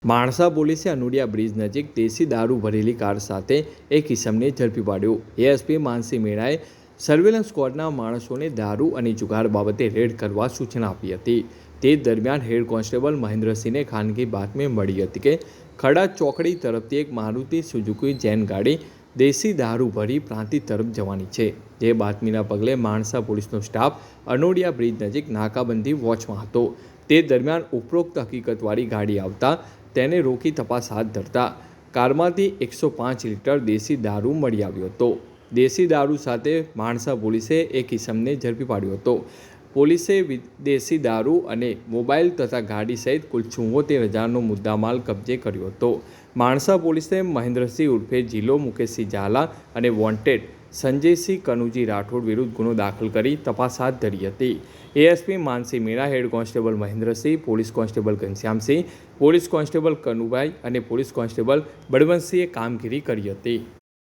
માણસા પોલીસે અનોડિયા બ્રિજ નજીક દેશી દારૂ ભરેલી કાર સાથે એક ઇસમને ઝડપી પાડ્યો। એએસપી માનસી મેણાએ સર્વેલન્સ સ્ક્વોડના માણસોને દારૂ અને જુગાર બાબતે રેડ કરવા સૂચના આપી હતી। તે દરમિયાન હેડ કોન્સ્ટેબલ મહેન્દ્રસિંહને ખાનગી બાતમી મળી હતી કે ખડા ચોકડી તરફથી એક મારુતિ સુઝુકી જેન ગાડી દેશી દારૂ ભરી પ્રાંતિજ તરફ જવાની છે। જે બાતમીના પગલે માણસા પોલીસનો સ્ટાફ અનોડિયા બ્રિજ નજીક નાકાબંધી વોચમાં હતો। તે દરમિયાન ઉપરોક્ત હકીકતવાળી ગાડી આવતા તેને રોકી તપાસ હાથ ધરતા કારમાંથી 105 લીટર દેશી દારૂ મળી આવ્યો હતો। દેશી દારૂ સાથે માણસા પોલીસે એક ઇસમને ઝડપી પાડ્યો હતો। પોલીસે દેશી દારૂ અને મોબાઈલ તથા ગાડી સહિત કુલ 74,000નો મુદ્દામાલ કબજે કર્યો હતો। માણસા પોલીસે મહેન્દ્રસિંહ ઉર્ફે જિલ્લો મુકેશસિંહ ઝાલા અને વોન્ટેડ સંજયસિંહ કનુજી રાઠોડ વિરુદ્ધ ગુનો દાખલ કરી તપાસ હાથ ધરી હતી। ASP Mansi Mena, head constable Mahendrasinh, police constable Ghanshyamsinh, police constable Kanubhai અને પોલીસ કોન્સ્ટેબલ બળવંતસિંહે કામગીરી કરી હતી।